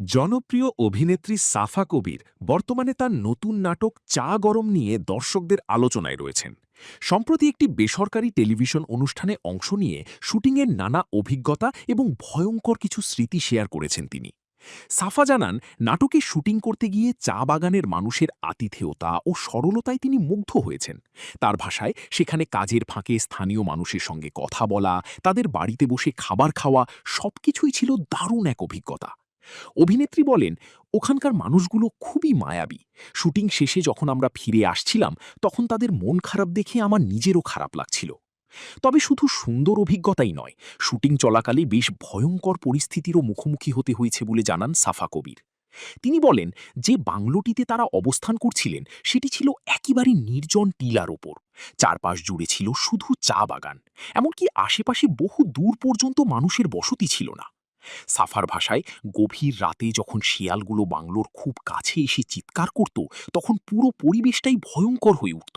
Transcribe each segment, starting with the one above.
জনপ্রিয় অভিনেত্রী সাফা কবির বর্তমানে তার নতুন নাটক চা গরম নিয়ে দর্শকদের আলোচনায় রয়েছেন। সম্প্রতি একটি বেসরকারি টেলিভিশন অনুষ্ঠানে অংশ নিয়ে শুটিংয়ের নানা অভিজ্ঞতা এবং ভয়ঙ্কর কিছু স্মৃতি শেয়ার করেছেন তিনি। সাফা জানান, নাটকে শুটিং করতে গিয়ে চা বাগানের মানুষের আতিথেয়তা ও সরলতায় তিনি মুগ্ধ হয়েছেন। তার ভাষায়, সেখানে কাজের ফাঁকে স্থানীয় মানুষের সঙ্গে কথা বলা, তাদের বাড়িতে বসে খাবার খাওয়া, সবকিছুই ছিল দারুণ এক অভিজ্ঞতা। অভিনেত্রী বলেন, ওখানকার মানুষগুলো খুবই মায়াবী। শুটিং শেষে যখন আমরা ফিরে আসছিলাম, তখন তাদের মন খারাপ দেখে আমার নিজেরও খারাপ লাগছিল। তবে শুধু সুন্দর অভিজ্ঞতাই নয়, শুটিং চলাকালে বেশ ভয়ঙ্কর পরিস্থিতিরও মুখোমুখি হতে হয়েছে বলে জানান সাফা কবির। তিনি বলেন, যে বাংলোটিতে তারা অবস্থান করছিলেন সেটি ছিল একেবারে নির্জন টিলার ওপর। চারপাশ জুড়ে ছিল শুধু চা বাগান। এমনকি আশেপাশে বহু দূর পর্যন্ত মানুষের বসতি ছিল না। সাফার ভাষায়, গভীর রাতে যখন শিয়ালগুলো বাংলোর খুব কাছে এসে চিৎকার করত, তখন পুরো পরিবেশটাই ভয়ঙ্কর হয়ে উঠত।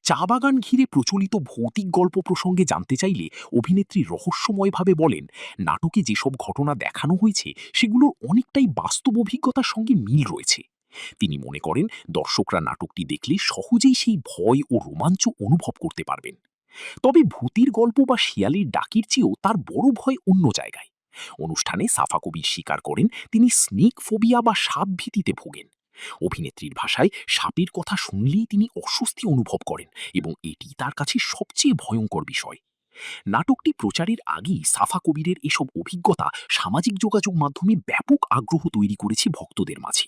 চা বাগান ঘিরে প্রচলিত ভৌতিক গল্প প্রসঙ্গে জানতে চাইলে অভিনেত্রী রহস্যময়ভাবে বলেন, নাটকে যেসব ঘটনা দেখানো হয়েছে সেগুলোর অনেকটাই বাস্তব অভিজ্ঞতার সঙ্গে মিল রয়েছে। তিনি মনে করেন, দর্শকরা নাটকটি দেখলে সহজেই সেই ভয় ও রোমাঞ্চ অনুভব করতে পারবেন। তবে ভূতের গল্প বা শিয়ালের ডাকির চেয়েও তার বড় ভয় অন্য জায়গায়। অনুষ্ঠানে সাফা কবির স্বীকার করেন, তিনি স্নেক ফোবিয়া বা সাপ ভীতিতে ভোগেন। অভিনেত্রীর ভাষায়, সাপের কথা শুনলেই তিনি অস্বস্তি অনুভব করেন এবং এটি তার কাছে সবচেয়ে ভয়ঙ্কর বিষয়। নাটকটি প্রচারের আগেই সাফা কবিরের এসব অভিজ্ঞতা সামাজিক যোগাযোগ মাধ্যমে ব্যাপক আগ্রহ তৈরি করেছে ভক্তদের মাঝে।